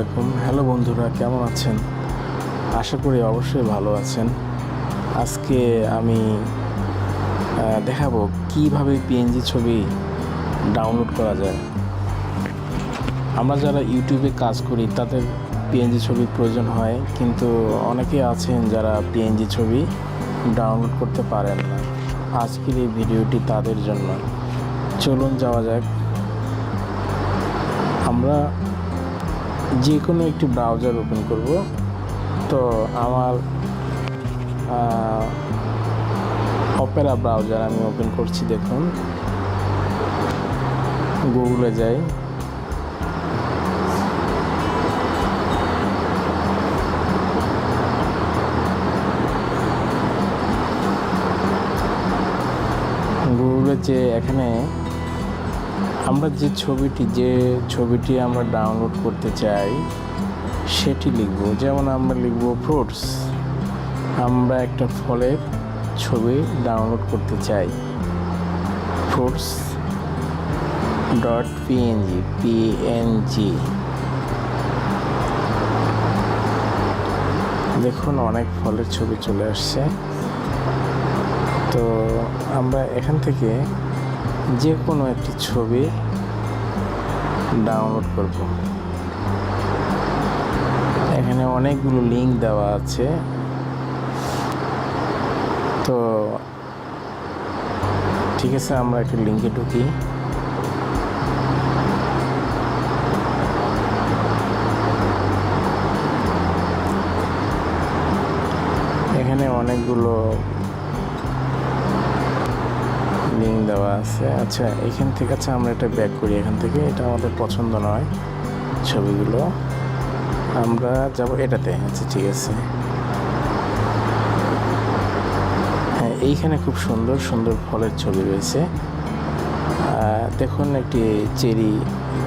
আলাইকুম। হ্যালো বন্ধুরা, কেমন আছেন? আশা করি অবশ্যই ভালো আছেন। আজকে আমি দেখাবো কিভাবে পিএনজি ছবি ডাউনলোড করা যায়। আমরা যারা ইউটিউবে কাজ করি তাদের পিএনজি ছবির প্রয়োজন হয়, কিন্তু অনেকে আছেন যারা পিএনজি ছবি ডাউনলোড করতে পারেন না। আজকের এই ভিডিওটি তাদের জন্য। চলুন যাওয়া যাক। আমরা যে কোনো একটি ব্রাউজার ওপেন করব। তো আমার অপেরা ব্রাউজার আমি ওপেন করছি। দেখুন, গুগলে যাই। গুগলে যে এখানে আমরা যে ছবিটি আমরা ডাউনলোড করতে চাই সেটি লিখব। যেমন আমরা লিখব ফ্রুটস। আমরা একটা ফলের ছবি ডাউনলোড করতে চাই। ফ্রুটস .png দেখুন, অনেক ফলের ছবি চলে আসছে। তো আমরা এখান থেকে যে কোনো একটি ছবি ডাউনলোড করব। এখানে অনেকগুলো লিঙ্ক দেওয়া আছে। তো ঠিক আছে, আমরা একটা লিঙ্কে ঢুকি। এখানে অনেকগুলো লিঙ্ক দেওয়া আছে। আচ্ছা, এখান থেকে আমরা এটা ব্যাক করি। এখান থেকে এটা আমাদের পছন্দ নয় ছবিগুলো, আমরা যাব এটাতে। আচ্ছা, ঠিক আছে। হ্যাঁ, এইখানে খুব সুন্দর সুন্দর ফলের ছবি রয়েছে। দেখুন, একটি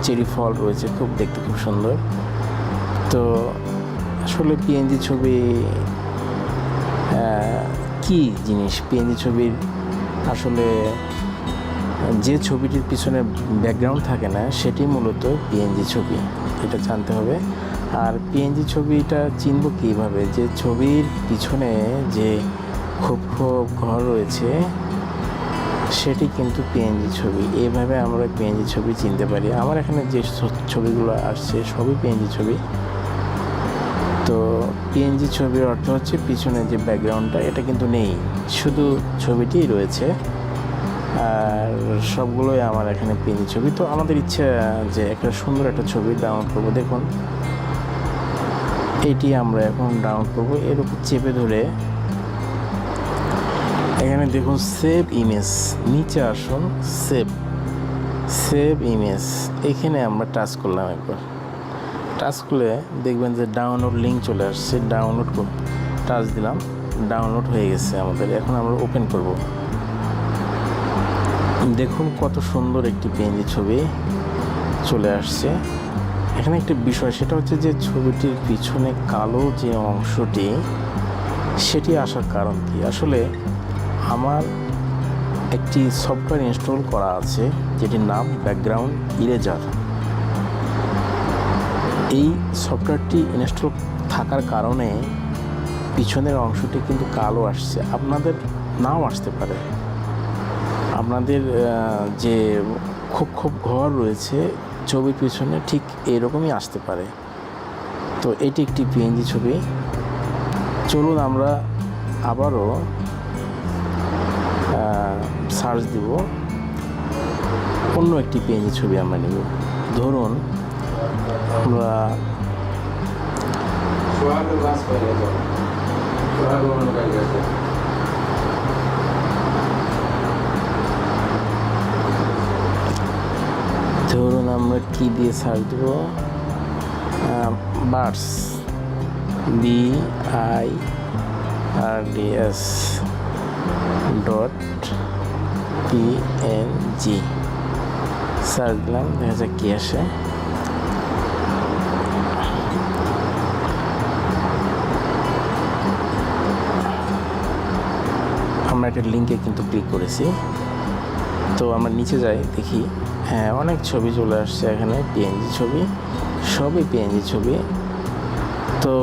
চেরি ফল রয়েছে, খুব দেখতে খুব সুন্দর। তো আসলে পিএনজি ছবি কি জিনিস? পিএনজি ছবির আসলে যে ছবিটির পিছনে ব্যাকগ্রাউন্ড থাকে না, সেটি মূলত পিএনজি ছবি, এটা জানতে হবে। আর পিএনজি ছবিটা চিনব কীভাবে? যে ছবির পিছনে যে খুব ঘর রয়েছে সেটি কিন্তু পিএনজি ছবি। এইভাবে আমরা পিএনজি ছবি চিনতে পারি। আমার এখানে যে ছবিগুলো আসছে সবই পিএনজি ছবি। তো পিএনজি ছবির অর্থ হচ্ছে পিছনে যে ব্যাকগ্রাউন্ডটা এটা কিন্তু নেই, শুধু ছবিটিই রয়েছে। আর সবগুলোই আমার এখানে পিএনজি ছবি। তো আমাদের ইচ্ছা যে একটা সুন্দর একটা ছবি ডাউনলোড করব। দেখুন, এটি আমরা এখন ডাউনলোড করব। এর উপর চেপে ধরে এখানে দেখুন সেভ ইমেজ, নিচে আসুন, সেভ ইমেজ, এখানে আমরা টাচ করলাম। একবার টাচ করলে দেখবেন যে ডাউনলোড লিঙ্ক চলে আসছে। ডাউনলোড টাচ দিলাম, ডাউনলোড হয়ে গেছে আমাদের। এখন আমরা ওপেন করব। দেখুন কত সুন্দর একটি পিএনজি ছবি চলে আসছে। এখানে একটি বিষয়, সেটা হচ্ছে যে ছবিটির পিছনে কালো যে অংশটি, সেটি আসার কারণ কি? আসলে আমার একটি সফটওয়্যার ইনস্টল করা আছে যেটির নাম ব্যাকগ্রাউন্ড ইরেজার। এই সফটওয়্যারটি ইনস্টল থাকার কারণে পিছনের অংশটি কিন্তু কালো আসছে। আপনাদের নাও আসতে পারে। আপনাদের যে খুব ঘর রয়েছে ছবির পিছনে, ঠিক এরকমই আসতে পারে। তো এটি একটি পিএনজি ছবি। চলুন আমরা আবারও সার্চ দিব, অন্য একটি পিএনজি ছবি আমরা নেব। ধরুন আমরা কি দিয়ে সার্চ দেব? বার্ডস, BIRDS.png সার্চ দিলাম, দেখা যাক কি আসে। আমরা একটা লিঙ্কে কিন্তু ক্লিক করেছি। তো আমরা নিচে যাই, দেখি হ্যাঁ অনেক ছবি চলে আসছে এখানে, পিএনজি ছবি, সবই পিএনজি ছবি। তো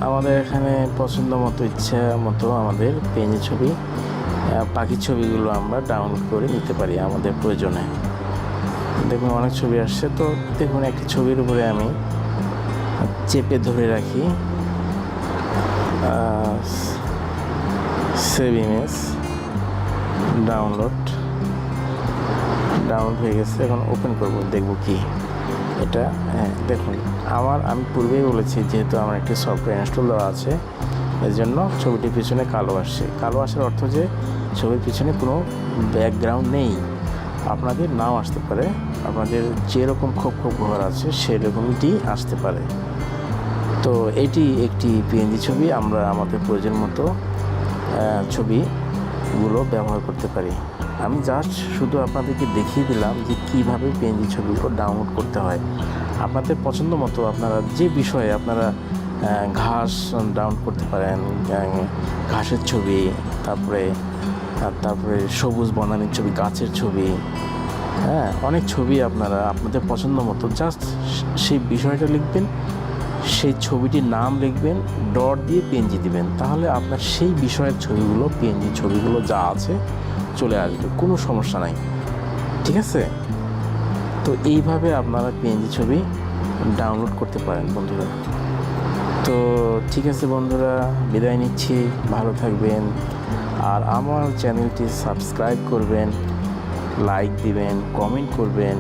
আমাদের এখানে পছন্দ মতো, ইচ্ছা মতো আমাদের পিএনজি ছবি, পাখির ছবিগুলো আমরা ডাউনলোড করে নিতে পারি আমাদের প্রয়োজনে। দেখুন অনেক ছবি আসছে। তো দেখুন একটি ছবির উপরে আমি চেপে ধরে রাখি, সেভ ইমেজ, ডাউনলোড হয়ে গেছে। এখন ওপেন করব, দেখব কি এটা। হ্যাঁ দেখুন আমি পূর্বেই বলেছি, যেহেতু আমার একটি সফটওয়্যার ইনস্টল দেওয়া আছে, এর জন্য ছবিটির পিছনে কালো আসছে। কালো আসার অর্থ যে ছবির পিছনে কোনো ব্যাকগ্রাউন্ড নেই। আপনাদের নাও আসতে পারে, আপনাদের যেরকম খোপ ঘর আছে সেরকমটি আসতে পারে। তো এটি একটি পিএনজি ছবি, আমরা আমাদের প্রয়োজন মতো ছবিগুলো ব্যবহার করতে পারি। আমি জাস্ট শুধু আপনাদেরকে দেখিয়ে দিলাম যে কীভাবে পিএনজি ছবিগুলো ডাউনলোড করতে হয়। আপনাদের পছন্দ মতো আপনারা যে বিষয়ে আপনারা ঘাস ডাউনলোড করতে পারেন, ঘাসের ছবি, তারপরে সবুজ বনানীর ছবি, গাছের ছবি, হ্যাঁ অনেক ছবি আপনারা আপনাদের পছন্দ মতো জাস্ট সেই বিষয়টা লিখবেন, সেই ছবিটির নাম লিখবেন, ডট দিয়ে পিএনজি দিবেন, তাহলে আপনার সেই বিষয়ের ছবিগুলো, পিএনজি ছবিগুলো যা আছে চলে আসবে, কোনো সমস্যা নাই। ঠিক আছে? তো এইভাবে আপনারা পিএনজি ছবি ডাউনলোড করতে পারেন বন্ধুরা। তো ঠিক আছে বন্ধুরা, বিদায় নিচ্ছি, ভালো থাকবেন। আর আমার চ্যানেলটি সাবস্ক্রাইব করবেন, লাইক দিবেন, কমেন্ট করবেন।